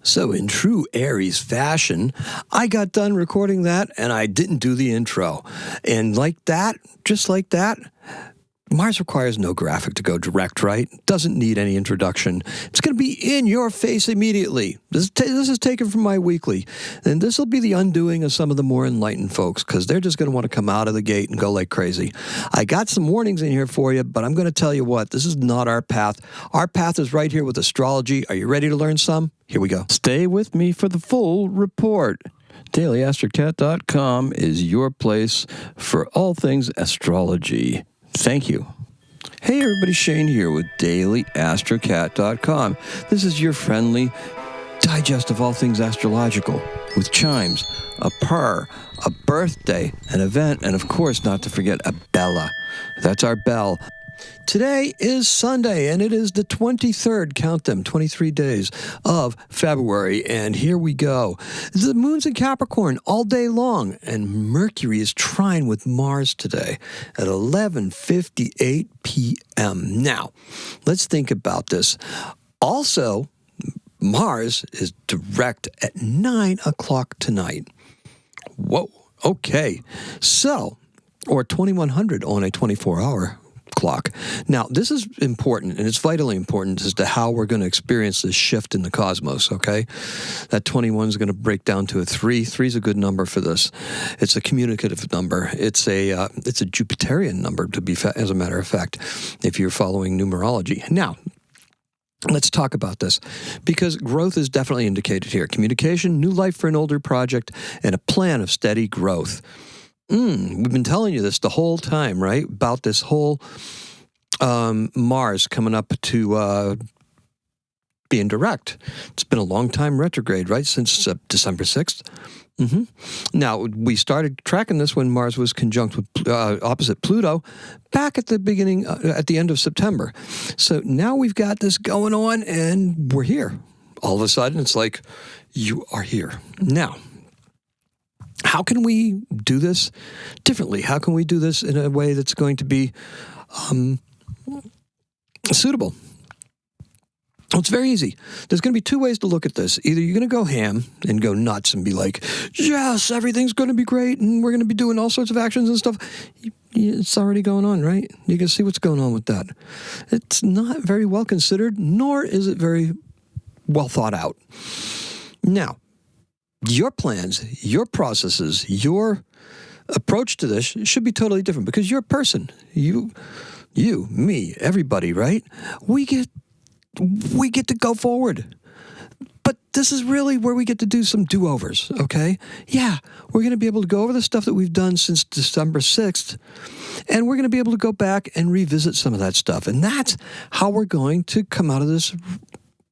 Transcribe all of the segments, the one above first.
So in true Aries fashion, I got done recording that and I didn't do the intro. And like that, just like that, Mars requires no graphic to go direct, right? Doesn't need any introduction. It's going to be in your face immediately. This is taken from my weekly. And this will be the undoing of some of the more enlightened folks because they're just going to want to come out of the gate and go like crazy. I got some warnings in here for you, but I'm going to tell you what, this is not our path. Our path is right here with astrology. Are you ready to learn some? Here we go. Stay with me for the full report. daily-astrocat.com is your place for all things astrology. Thank you. Hey everybody, Shane here with daily-astrocat.com. This is your friendly digest of all things astrological with chimes, a purr, a birthday, an event, and of course not to forget a bella. That's our bell. Today is Sunday, and it is the 23rd, count them, 23 days of February, and here we go. The moon's in Capricorn all day long, and Mercury is trine with Mars today at 11:58 p.m. Now, let's think about this. Also, Mars is direct at 9 o'clock tonight. Whoa, okay. So, or 2100 on a 24-hour clock. Now, this is important, and it's vitally important as to how we're going to experience this shift in the cosmos, okay? That 21 is going to break down to a 3. 3 is a good number for this. It's a communicative number. It's a Jupiterian number, as a matter of fact, if you're following numerology. Now, let's talk about this, because growth is definitely indicated here. Communication, new life for an older project, and a plan of steady growth. We've been telling you this the whole time, right? About this whole Mars coming up to being direct. It's been a long time retrograde, right? Since December 6th. Now, we started tracking this when Mars was conjunct with opposite Pluto back at the beginning, at the end of September. So now we've got this going on and we're here. All of a sudden, it's like, you are here. Now, how can we do this differently? How can we do this in a way that's going to be suitable? Well, it's very easy. There's going to be two ways to look at this. Either you're going to go ham and go nuts and be like, yes, everything's going to be great, and we're going to be doing all sorts of actions and stuff. It's already going on, right? You can see what's going on with that. It's not very well considered, nor is it very well thought out. Now, your plans, your processes, your approach to this should be totally different because you're a person. You, me, everybody, right? We get to go forward. But this is really where we get to do some do-overs, okay? Yeah, we're going to be able to go over the stuff that we've done since December 6th, and we're going to be able to go back and revisit some of that stuff. And that's how we're going to come out of this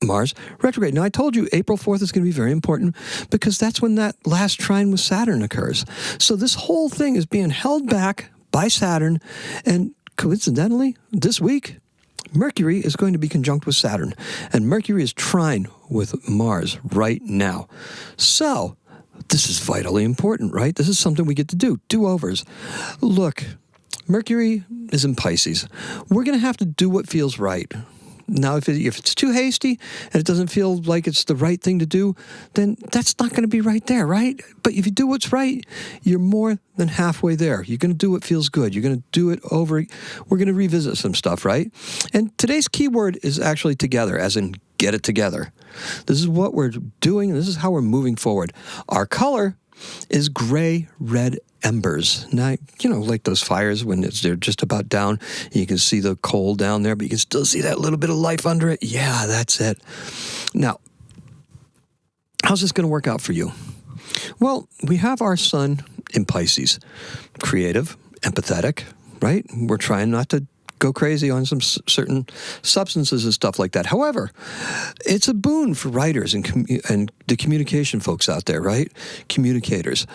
Mars retrograde. Now, I told you April 4th is going to be very important because that's when that last trine with Saturn occurs. So this whole thing is being held back by Saturn, and coincidentally, this week, Mercury is going to be conjunct with Saturn, and Mercury is trine with Mars right now. So this is vitally important, right? This is something we get to do, do-overs. Look, Mercury is in Pisces. We're going to have to do what feels right. Now, if it's too hasty and it doesn't feel like it's the right thing to do, then that's not going to be right there, right? But if you do what's right, you're more than halfway there. You're going to do what feels good. You're going to do it over. We're going to revisit some stuff, right? And today's keyword is actually together, as in get it together. This is what we're doing. This is how we're moving forward. Our color is gray, red, embers. Now, like those fires when they're just about down, you can see the coal down there, but you can still see that little bit of life under it. Yeah, that's it. Now, how's this going to work out for you? Well, we have our sun in Pisces. Creative, empathetic, right? We're trying not to go crazy on some certain substances and stuff like that. However, it's a boon for writers and the communication folks out there, right? Communicators.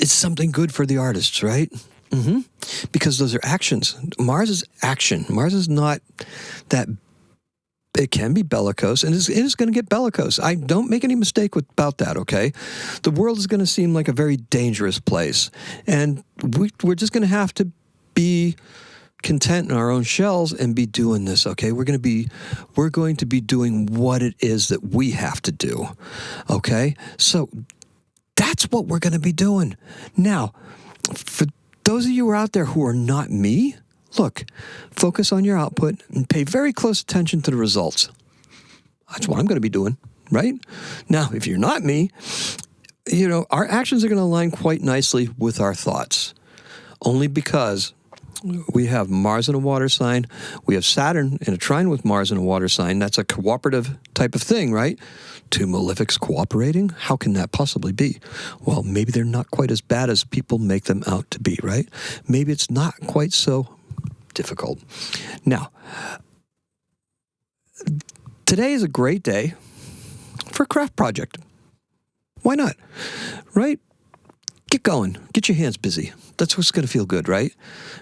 It's something good for the artists, right? Because those are actions. Mars is action. Mars is not that. It can be bellicose, and it is going to get bellicose. I don't make any mistake about that, okay? The world is going to seem like a very dangerous place, and we're just going to have to be content in our own shells and be doing this, okay? We're going to be doing what it is that we have to do, okay? So that's what we're going to be doing. Now, for those of you who are out there who are not me, look, focus on your output and pay very close attention to the results. That's what I'm going to be doing, right? Now, if you're not me, our actions are going to align quite nicely with our thoughts, only because we have Mars in a water sign. We have Saturn in a trine with Mars in a water sign. That's a cooperative type of thing, right? Two malefics cooperating? How can that possibly be? Well, maybe they're not quite as bad as people make them out to be, right? Maybe it's not quite so difficult. Now, today is a great day for a craft project. Why not? Right? Get going. Get your hands busy. That's what's going to feel good, right?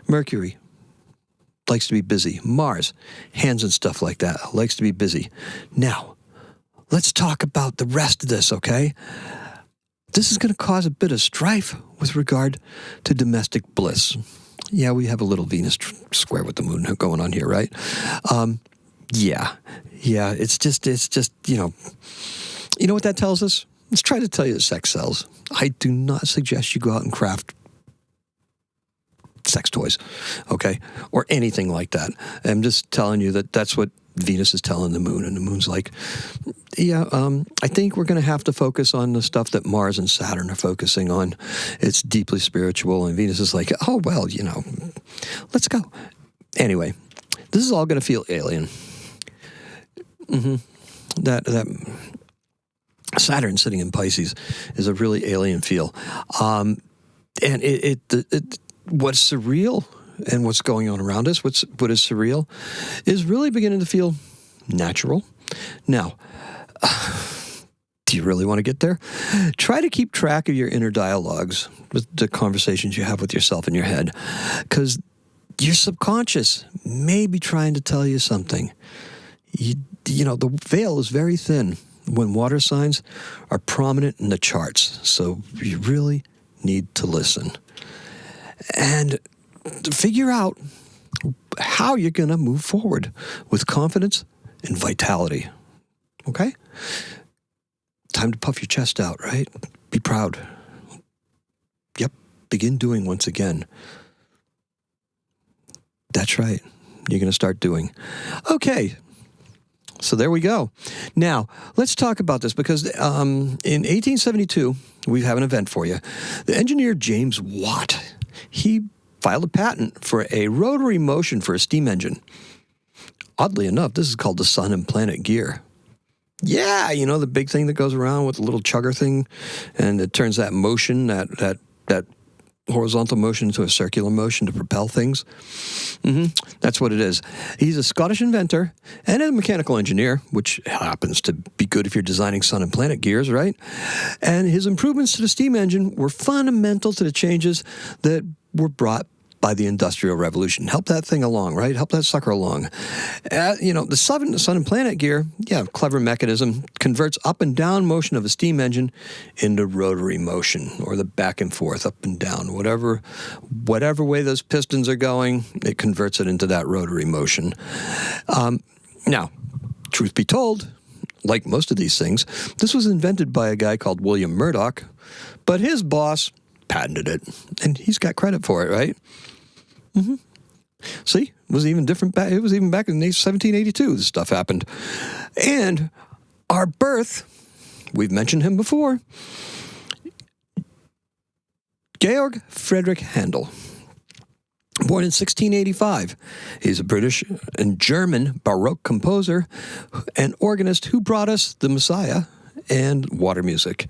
Mercury likes to be busy. Mars, hands and stuff like that, likes to be busy. Now, let's talk about the rest of this, okay? This is going to cause a bit of strife with regard to domestic bliss. Yeah, we have a little Venus square with the moon going on here, right? Yeah, it's just, you know what that tells us? Let's try to tell you that sex sells. I do not suggest you go out and craft sex toys, okay? Or anything like that. I'm just telling you that that's what Venus is telling the moon, and the moon's like, I think we're going to have to focus on the stuff that Mars and Saturn are focusing on. It's deeply spiritual, and Venus is like, oh, well, let's go. Anyway, this is all going to feel alien. That Saturn sitting in Pisces is a really alien feel. And what's surreal and what's going on around us, what is surreal, is really beginning to feel natural. Now, do you really want to get there? Try to keep track of your inner dialogues, with the conversations you have with yourself in your head, because your subconscious may be trying to tell you something. The veil is very thin when water signs are prominent in the charts, so you really need to listen and figure out how you're going to move forward with confidence and vitality. Okay? Time to puff your chest out, right? Be proud. Yep. Begin doing once again. That's right. You're going to start doing. Okay. So there we go. Now, let's talk about this because in 1872, we have an event for you. The engineer James Watt, he filed a patent for a rotary motion for a steam engine. Oddly enough, this is called the sun and planet gear. Yeah, the big thing that goes around with the little chugger thing, and it turns that motion, that horizontal motion into a circular motion to propel things. That's what it is. He's a Scottish inventor and a mechanical engineer, which happens to be good if you're designing sun and planet gears, right? And his improvements to the steam engine were fundamental to the changes that were brought by the Industrial Revolution. Help that thing along, right? Help that sucker along. The sun and planet gear, clever mechanism, converts up and down motion of a steam engine into rotary motion, or the back and forth, up and down. Whatever way those pistons are going, it converts it into that rotary motion. Now, truth be told, like most of these things, this was invented by a guy called William Murdoch, but his boss patented it, and he's got credit for it, right? See, it was even different back. It was even back in 1782 this stuff happened. And our birth, we've mentioned him before, Georg Friedrich Handel, born in 1685. He's a British and German Baroque composer and organist who brought us the Messiah and water music.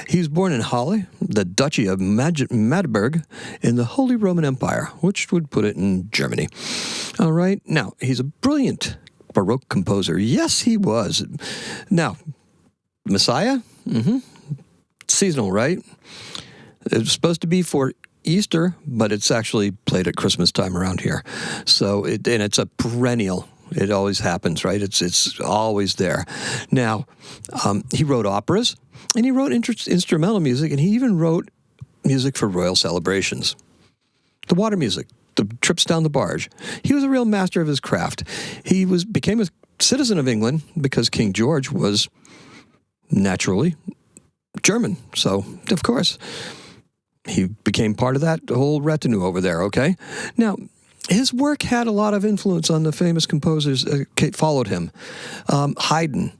He was born in Halle, the Duchy of Magdeburg, in the Holy Roman Empire, which would put it in Germany. All right. Now, he's a brilliant Baroque composer. Yes, he was. Now, Messiah? Seasonal, right? It's supposed to be for Easter, but it's actually played at Christmas time around here. So, it's a perennial. It always happens, right? It's always there. Now, he wrote operas, and he wrote instrumental music, and he even wrote music for royal celebrations. The water music, the trips down the barge. He was a real master of his craft. He became a citizen of England because King George was naturally German. So, of course, he became part of that whole retinue over there, okay? Now, his work had a lot of influence on the famous composers that followed him. Haydn,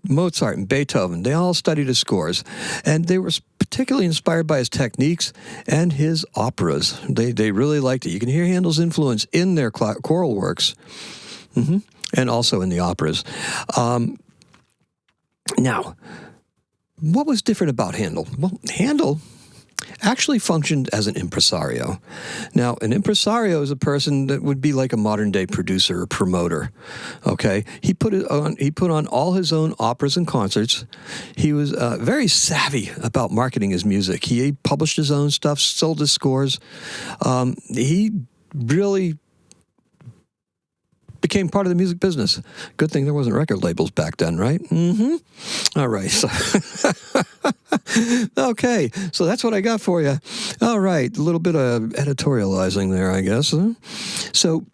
Mozart, and Beethoven, they all studied his scores, and they were particularly inspired by his techniques and his operas. They really liked it. You can hear Handel's influence in their choral works, and also in the operas. Now, what was different about Handel? Well, Handel actually functioned as an impresario. Now, an impresario is a person that would be like a modern-day producer or promoter, okay? He put on all his own operas and concerts. He was very savvy about marketing his music. He published his own stuff, sold his scores. He really became part of the music business. Good thing there wasn't record labels back then, right? All right. So okay, so that's what I got for you. All right, a little bit of editorializing there, I guess. So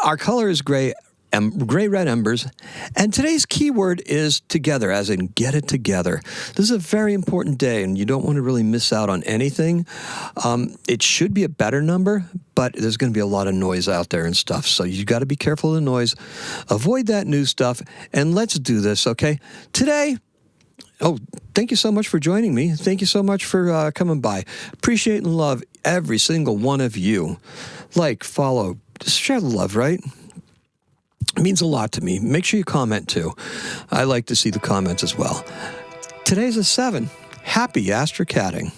our color is gray red embers, and today's keyword is together, as in get it together. This is a very important day, and you don't want to really miss out on anything. It should be a better number, but there's going to be a lot of noise out there and stuff, so you got to be careful of the noise. Avoid that new stuff, and let's do this, okay? Today, thank you so much for joining me. Thank you so much for coming by. Appreciate and love every single one of you. Like, follow, just share the love, right? It means a lot to me. Make sure you comment too. I like to see the comments as well. Today's a 7. Happy Astrocatting.